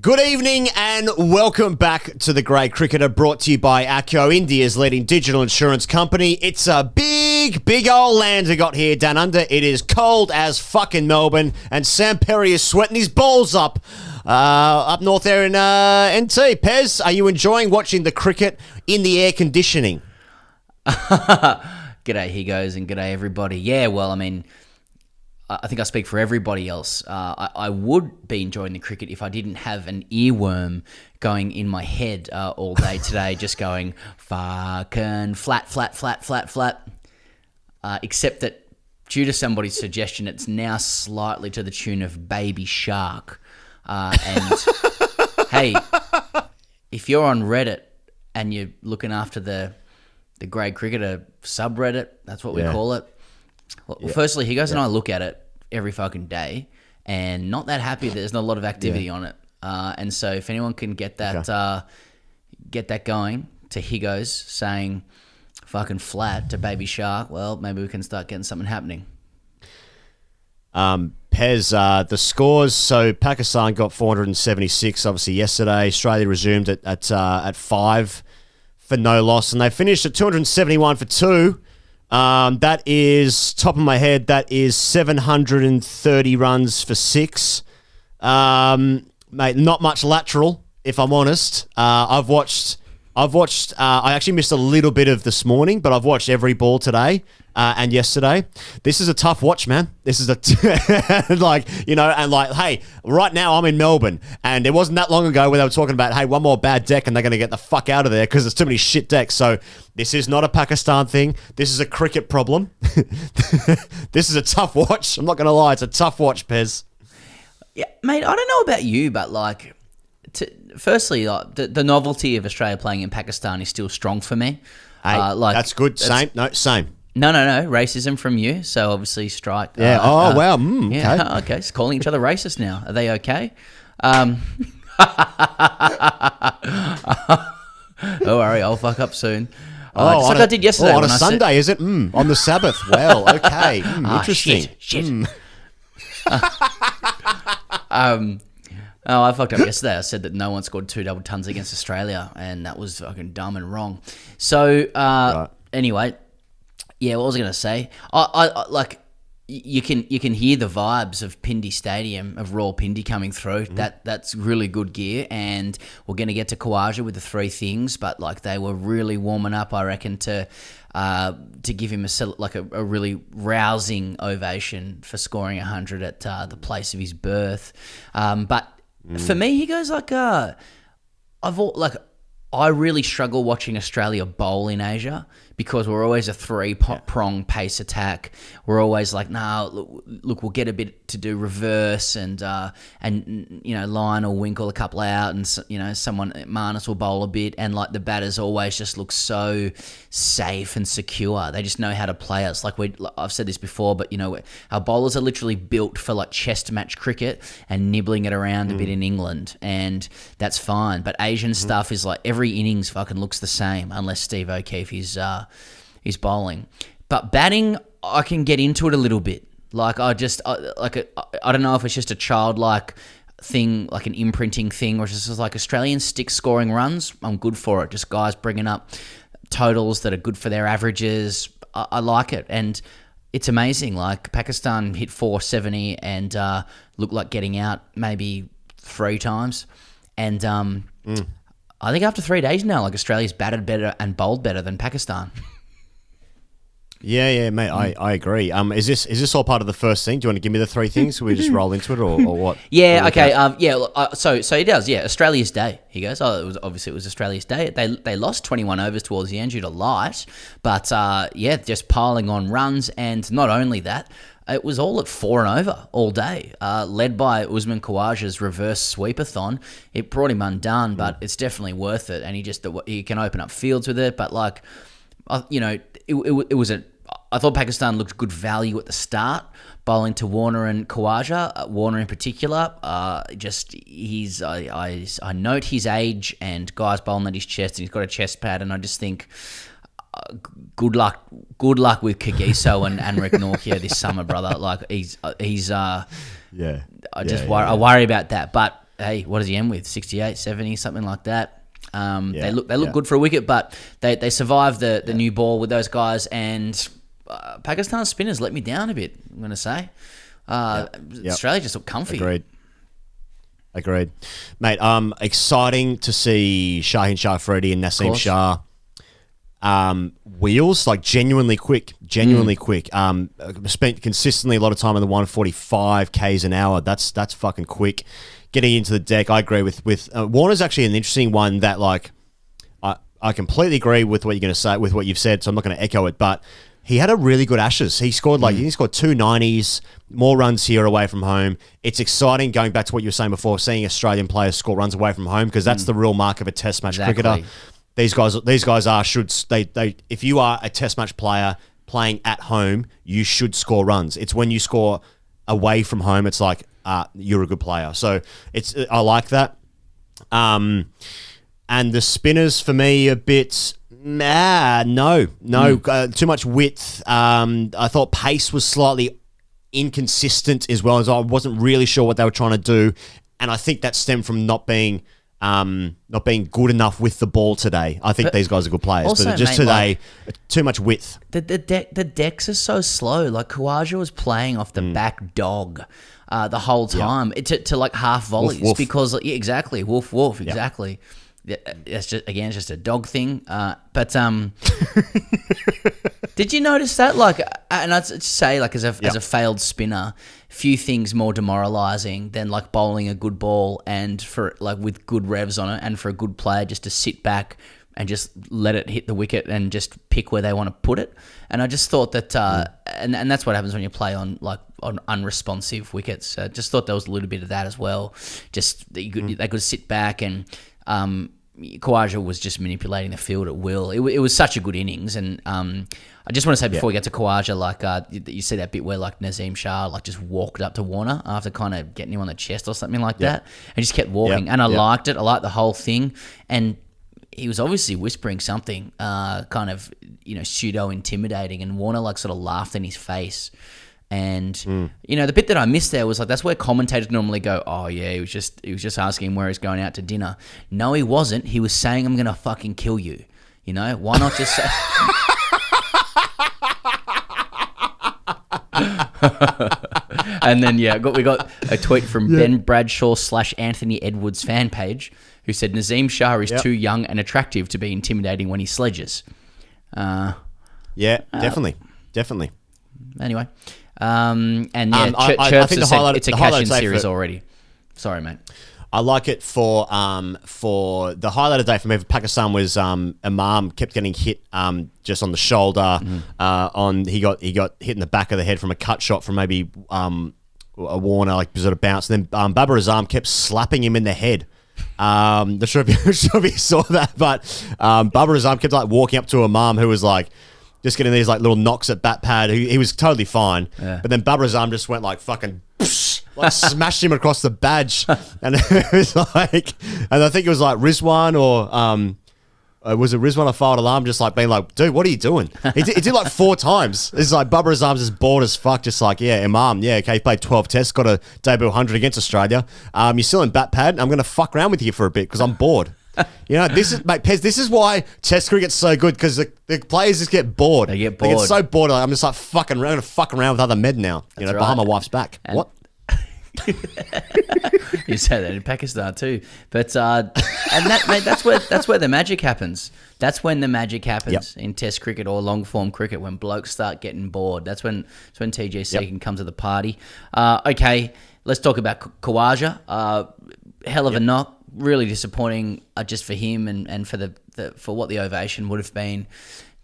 Good evening and welcome back to The Grey Cricketer, brought to you by ASKTGC, India's leading digital insurance company. It's a big old land we got here down under. It is cold as fucking Melbourne, and Sam Perry is sweating his balls up north there in NT. Pez, are you enjoying watching the cricket in the air conditioning? G'day Higgins and g'day everybody. Yeah, well, I mean, I think I speak for everybody else. I would be enjoying the cricket if I didn't have an earworm going in my head all day today, just going fucking flat. Except that due to somebody's suggestion, it's now slightly to the tune of Baby Shark. And hey, if you're on Reddit and you're looking after the Grey Cricketer subreddit, that's what we call it. Well, firstly, Higgins and I look at it every fucking day, and not that happy that there's not a lot of activity on it. And so, if anyone can get that going to Higgins saying "fucking flat" to Baby Shark, well, maybe we can start getting something happening. Pez, the scores. So Pakistan got 476, obviously yesterday. Australia resumed at 5 for no loss, and they finished at 271 for 2. That is, top of my head, that is 730 runs for 6. Mate, not much lateral, if I'm honest. I've watched, I actually missed a little bit of this morning, but I've watched every ball today and yesterday. This is a tough watch, man. This is hey, right now I'm in Melbourne, and it wasn't that long ago where they were talking about, hey, one more bad deck and they're going to get the fuck out of there because there's too many shit decks. So this is not a Pakistan thing. This is a cricket problem. This is a tough watch. I'm not going to lie. It's a tough watch, Pez. Yeah, mate, I don't know about you, but like, firstly, the novelty of Australia playing in Pakistan is still strong for me. Hey, that's good. Same. No, racism from you. So obviously strike. Yeah. Wow. Yeah. Okay. It's calling each other racist now. Are they okay? Don't worry, I'll fuck up soon. Just like I did yesterday. On a Sunday, is it? On the Sabbath. Well, okay. Interesting. Shit. I fucked up yesterday. I said that no one scored 2 double tons against Australia, and that was fucking dumb and wrong. So, anyway, yeah, what was I going to say? I like, you can hear the vibes of Pindi Stadium, of Rawalpindi coming through. That's really good gear, and we're going to get to Khawaja with the 3 things, but like, they were really warming up, I reckon, to give him a really rousing ovation for scoring 100 at the place of his birth. But for me, he goes like, I really struggle watching Australia bowl in Asia because we're always a 3-prong pace attack. We're always like, look, we'll get a bit to do reverse and Lyon will winkle a couple out, and someone Marnus will bowl a bit, and like the batters always just look so safe and secure. They just know how to play us. I've said this before, but our bowlers are literally built for like chest match cricket and nibbling it around a bit in England, and that's fine. But Asian stuff is like every innings fucking looks the same unless Steve O'Keefe is bowling. But batting, I can get into it a little bit. Like, I don't know if it's just a childlike thing, like an imprinting thing, or it's just like Australians stick scoring runs. I'm good for it. Just guys bringing up totals that are good for their averages. I like it. And it's amazing. Like, Pakistan hit 470 and looked like getting out maybe 3 times. And I think after 3 days now, like, Australia's batted better and bowled better than Pakistan. Yeah, mate, I agree. Is this all part of the first thing? Do you want to give me the 3 things? We just roll into it, or what? Yeah, okay. So he does. Yeah, Australia's day. He goes. It was Australia's day. They lost 21 overs towards the end due to light, but just piling on runs, and not only that, it was all at 4 and over all day, led by Usman Khawaja's reverse sweepathon. It brought him undone, but it's definitely worth it, and he can open up fields with it. But like, it was I thought Pakistan looked good value at the start, bowling to Warner and Khawaja. Warner in particular, I note his age, and guys bowling at his chest, and he's got a chest pad, and I just think, good luck with Kagiso and Rick this summer, brother. Like, I worry about that. But hey, what does he end with? 68, 70, something like that. They look yeah. good for a wicket, but they survived the new ball with those guys, and Pakistan's spinners let me down a bit, I'm going to say. Australia just looked comfy. Agreed. Mate, exciting to see Shaheen Shah Afridi and Naseem Shah. Wheels, like genuinely quick. Spent consistently a lot of time on the 145 Ks an hour. That's fucking quick. Getting into the deck, I agree with Warner's actually an interesting one that like I completely agree with what you're going to say, with what you've said, so I'm not going to echo it, but he had a really good Ashes. He scored he scored 290s, more runs here away from home. It's exciting, going back to what you were saying before, seeing Australian players score runs away from home, because that's the real mark of a test match cricketer. These guys are if you are a test match player playing at home, you should score runs. It's when you score away from home, it's like you're a good player. So I like that. And the spinners for me a bit too much width. I thought pace was slightly inconsistent as well, as I wasn't really sure what they were trying to do, and I think that stemmed from not being good enough with the ball today. I think these guys are good players, also, but just today, too much width. The decks are so slow. Like Khawaja was playing off the back dog the whole time to like half volleys, woof, woof. because exactly, woof woof, exactly. That's just a dog thing. But did you notice that? Like, and I'd say, like, as a failed spinner, few things more demoralizing than like bowling a good ball and for like with good revs on it, and for a good player just to sit back and just let it hit the wicket and just pick where they want to put it. And I just thought that, and that's what happens when you play on unresponsive wickets. Just thought there was a little bit of that as well. Just that they could sit back, and Khawaja was just manipulating the field at will. It was such a good innings, and I just want to say before we get to Khawaja, like you see that bit where like Naseem Shah like just walked up to Warner after kind of getting him on the chest or something like that, and just kept walking. And I liked it. I liked the whole thing, and he was obviously whispering something, kind of pseudo intimidating, and Warner like sort of laughed in his face. And the bit that I missed there was like, that's where commentators normally go, oh yeah, he was just asking him where he's going out to dinner. No, he wasn't. He was saying, I'm gonna fucking kill you. Why not just say? And then we got a tweet from Ben Bradshaw / Anthony Edwards fan page, who said Naseem Shah is too young and attractive to be intimidating when he sledges. Definitely. Anyway. Chirps I think it's a cash-in series already. Sorry, mate. I like it for the highlight of the day for me for Pakistan was Imam kept getting hit just on the shoulder. He got hit in the back of the head from a cut shot from maybe a Warner, like sort of bounce. And then Babar Azam kept slapping him in the head. Not sure if you saw that, but Babar Azam kept like walking up to Imam, who was like just getting these like little knocks at bat pad. He was totally fine, but then Babar Azam just went like fucking like smashed him across the badge, and it was like, and I think it was like Rizwan or was it Rizwan or Fawad Alam just like being like, dude, what are you doing? He did like 4 times. It's like Babar Azam's just bored as fuck, just like, yeah, Imam, yeah, okay, he played 12 tests, got a debut 100 against Australia. You're still in bat pad. I'm gonna fuck around with you for a bit because I'm bored. This is, mate, Pez, this is why Test cricket's so good, because the players just get bored. They get bored. They get so bored. Like, I'm just like fucking around, fucking around with other med now. That's right. Behind my wife's back. And what? You say that in Pakistan too, but and that, mate, that's where the magic happens. That's when the magic happens in Test cricket or long form cricket, when blokes start getting bored. That's when TGC can come to the party. Okay, let's talk about Khawaja. Hell of a knock. Really disappointing, just for him and for what the ovation would have been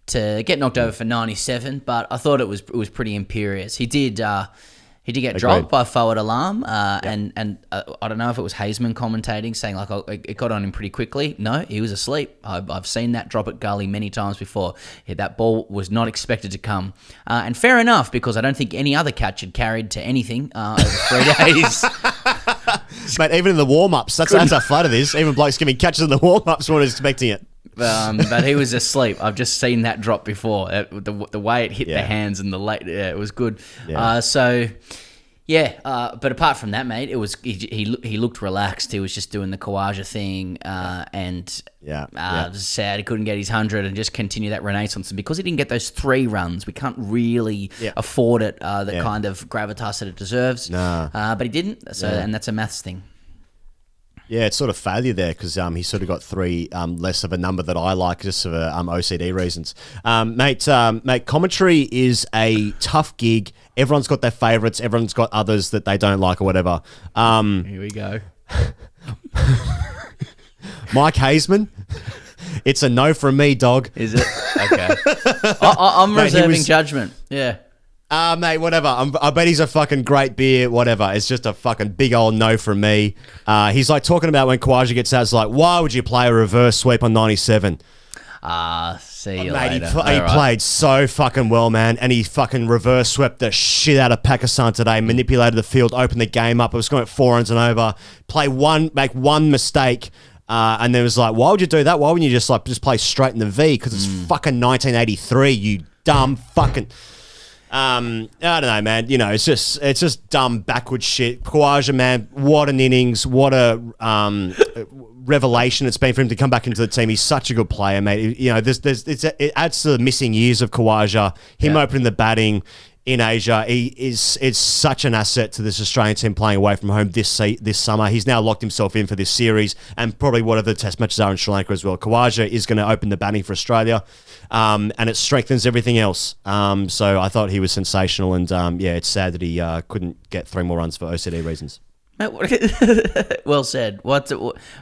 to get knocked over for 97. But I thought it was pretty imperious. He did get dropped by Fawad Alam, and I don't know if it was Hazeman commentating, saying like, oh, it got on him pretty quickly. No, he was asleep. I've seen that drop at gully many times before. That ball was not expected to come, and fair enough, because I don't think any other catch had carried to anything over 3 days. Mate, even in the warm-ups, that's how flat it is. Even blokes giving catches in the warm-ups weren't expecting it. But he was asleep. I've just seen that drop before. The way it hit the hands and the late, it was good. Yeah. But apart from that, mate, it was he looked relaxed. He was just doing the Khawaja thing, and it was sad he couldn't get his 100 and just continue that renaissance. And because he didn't get those 3 runs, we can't really afford it the kind of gravitas that it deserves. But he didn't, and that's a maths thing. Yeah, it's sort of failure there because he sort of got 3 less of a number that I like just for OCD reasons. Mate, commentary is a tough gig. Everyone's got their favourites. Everyone's got others that they don't like or whatever. Here we go. Mike Hazeman, it's a no from me, dog. Is it? Okay. I'm reserving judgment. Yeah. Mate, whatever. I bet he's a fucking great beer, whatever. It's just a fucking big old no from me. He's like talking about when Khawaja gets out, it's like, why would you play a reverse sweep on 97? See you mate, later. He played so fucking well, man, and he fucking reverse swept the shit out of Pakistan today, manipulated the field, opened the game up. It was going at 4 runs and over. Make one mistake, and then it was like, why would you do that? Why wouldn't you just play straight in the V? Because it's fucking 1983, you dumb fucking... I don't know, man. You know, it's just dumb backward shit. Khawaja, man, what an innings, what a revelation it's been for him to come back into the team. He's such a good player, mate. You know, it adds to the missing years of Khawaja. Him opening the batting in Asia, is such an asset to this Australian team playing away from home this summer. He's now locked himself in for this series and probably whatever the test matches are in Sri Lanka as well. Khawaja is going to open the batting for Australia, and it strengthens everything else. So I thought he was sensational, and it's sad that he couldn't get 3 more runs for OCD reasons. Well said.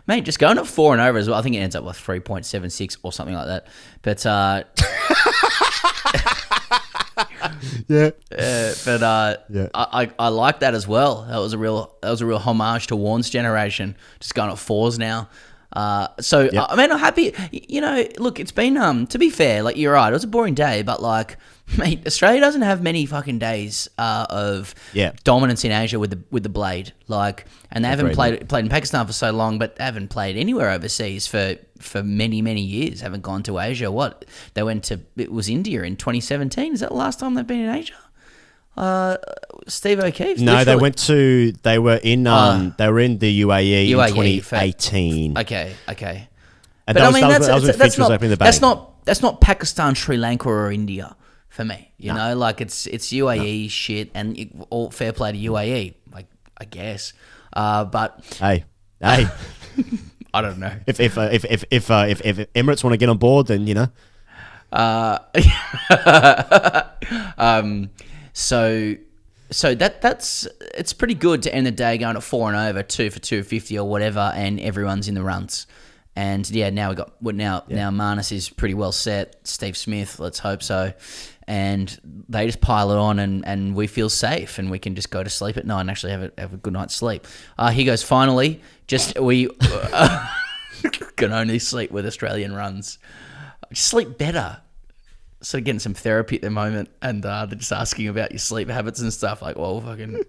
Mate, just going at 4 and over as well. I think it ends up with 3.76 or something like that. But I like that as well. That was a real homage to Warren's generation. Just going at 4s now. I mean, I'm happy. You know, look, it's been to be fair, like you're right. It was a boring day, but like, mate, Australia doesn't have many fucking days of dominance in Asia with the blade. Like, and they haven't played in Pakistan for so long, but they haven't played anywhere overseas for many years. Haven't gone to Asia. What they went to? It was India in 2017. Is that the last time they've been in Asia? Steve O'Keefe. No, literally. They were in the UAE in 2018. Okay. And but I mean, that's not Pakistan, Sri Lanka, or India for me. You know, like it's UAE shit, and all fair play to UAE, like I guess. But hey. I don't know if Emirates want to get on board, then you know. So that's it's pretty good to end the day going at 4 and over, 2 for 250 or whatever, and everyone's in the runs. And now now Marnus is pretty well set. Steve Smith, let's hope so. And they just pile it on, and we feel safe, and we can just go to sleep at night and actually have a good night's sleep. He goes, finally, we can only sleep with Australian runs. Just sleep better. Sort of getting some therapy at the moment, and they're just asking about your sleep habits and stuff. Like, well, fucking,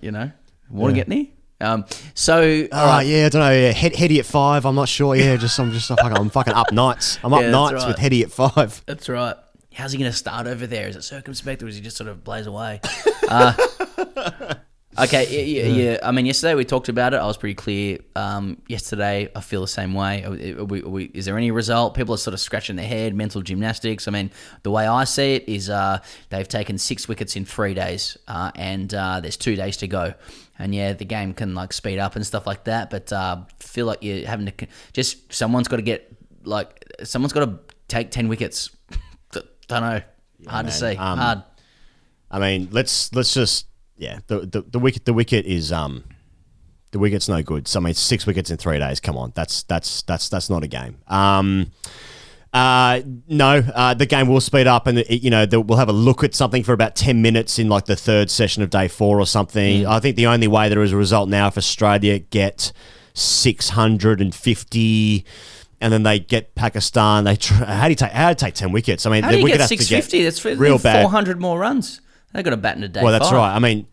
you know, want to get any? I don't know. Yeah, heady at 5. I'm not sure. Yeah, I'm fucking up nights. I'm up nights with heady at 5. That's right. How's he going to start over there? Is it circumspect, or is he just sort of blaze away? Okay, yeah. I mean, yesterday we talked about it. I was pretty clear. Yesterday, I feel the same way. Is there any result? People are sort of scratching their head, mental gymnastics. I mean, the way I see it is they've taken 6 wickets in 3 days, and there's 2 days to go. And yeah, the game can like speed up and stuff like that, but feel like you're having to someone's got to take 10 wickets. Don't know. Hard to see. Hard. I mean, let's just. Yeah, the wicket is the wicket's no good. So I mean, 6 wickets in 3 days. Come on, that's not a game. The game will speed up, and we'll have a look at something for about 10 minutes in like the 3rd session of day 4 or something. I think the only way there is a result now, if Australia get 650. And then they get Pakistan. How do you take 10 wickets? I mean, how do you get 650? That's real bad. 400 more runs. They got a bat in a day. Well, that's 5. right. I mean,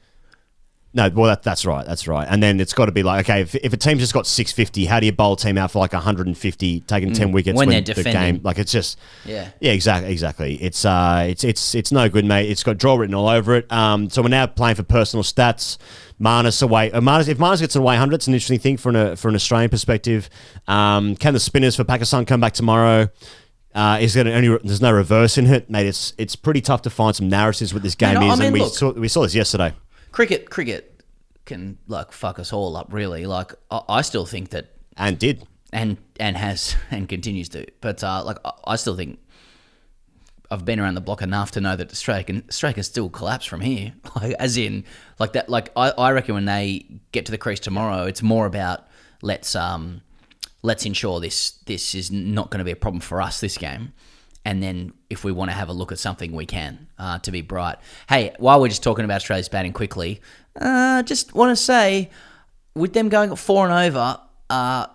No, well, that's right. That's right. And then it's got to be like, okay, if a team's just got 650, how do you bowl a team out for like 150, taking 10 wickets when they're the defending? game? Like, it's just... Yeah. Yeah, exactly. It's no good, mate. It's got draw written all over it. So we're now playing for personal stats. Marnus away. If Marnus gets an away 100, it's an interesting thing for an Australian perspective. Can the spinners for Pakistan come back tomorrow? There's no reverse in it, mate. It's pretty tough to find some narratives with this game we saw this yesterday. Cricket can like fuck us all up, really. Like I still think that, and did and has and continues to. But like I still think I've been around the block enough to know that Australia can still collapse from here. Like, as in like that. Like I reckon when they get to the crease tomorrow, it's more about let's ensure this is not going to be a problem for us this game. And then if we want to have a look at something, we can, to be bright. Hey, while we're just talking about Australia's batting quickly, just want to say, with them going 4 and over, I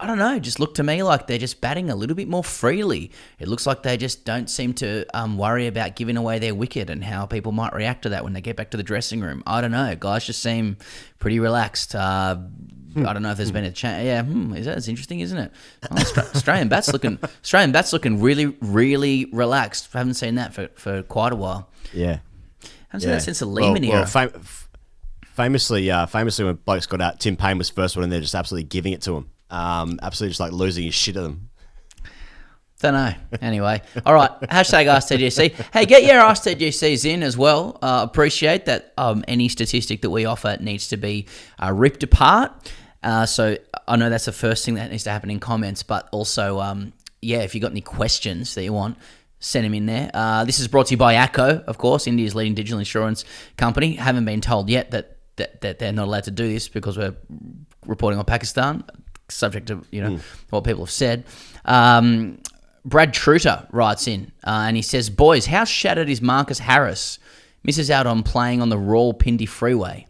don't know, just look to me like they're just batting a little bit more freely. It looks like they just don't seem to worry about giving away their wicket and how people might react to that when they get back to the dressing room. I don't know. Guys just seem pretty relaxed. I don't know if there's been a change. Yeah, that's interesting, isn't it? Australian bats looking really, really relaxed. I haven't seen that for quite a while. Yeah, I haven't seen that since the Lehman era. Famously, when blokes got out, Tim Payne was first one, and they're just absolutely giving it to him. Absolutely just like losing his shit at them. Don't know. Anyway, all right. Hashtag AskTGC. Hey, get your AskTGCs in as well. Appreciate that. Any statistic that we offer needs to be ripped apart. So I know that's the first thing that needs to happen in comments, but also, if you got any questions that you want, send them in there. This is brought to you by ACO, of course, India's leading digital insurance company. Haven't been told yet that they're not allowed to do this because we're reporting on Pakistan, subject to what people have said. Brad Truter writes in and he says, boys, how shattered is Marcus Harris? Misses out on playing on the Rawalpindi Freeway.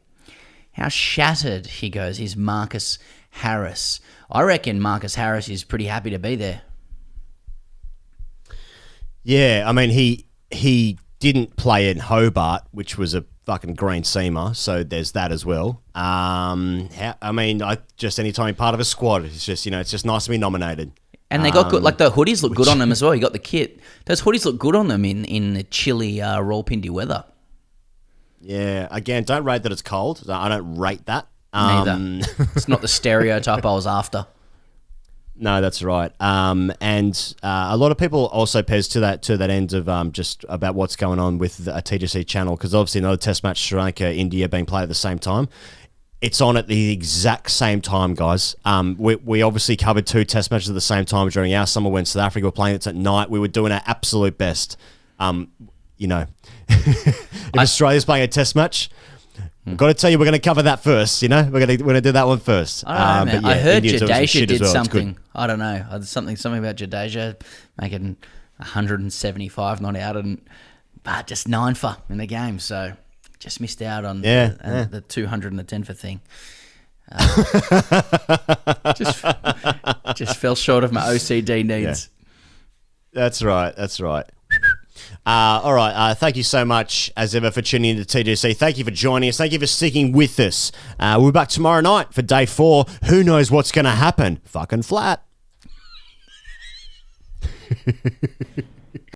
How shattered, he goes, is Marcus Harris? I reckon Marcus Harris is pretty happy to be there. Yeah, I mean, he didn't play in Hobart, which was a fucking green seamer, so there's that as well. Anytime you're part of a squad, it's just, it's just nice to be nominated. And they got good, like the hoodies look good on them as well. You got the kit. Those hoodies look good on them in the chilly Rawalpindi weather. Yeah, again, don't rate that it's cold. I don't rate that. Neither. It's not the stereotype I was after. No, that's right. And a lot of people also pez to that end of just about what's going on with a TGC channel, because obviously another test match, Sri Lanka, India, being played at the same time. It's on at the exact same time, guys. We obviously covered 2 test matches at the same time during our summer when South Africa were playing. It's at night. We were doing our absolute best. If Australia's playing a test match, I've got to tell you, we're going to cover that first. We're going to do that one first. I don't know, man. I heard Jadeja did well. something. I don't know. Something about Jadeja making 175 not out, but just 9 for in the game. So just missed out on the 210 for thing. Just fell short of my OCD needs. Yeah. That's right. All right. Thank you so much, as ever, for tuning into TGC. Thank you for joining us. Thank you for sticking with us. We'll be back tomorrow night for day 4. Who knows what's going to happen? Fucking flat.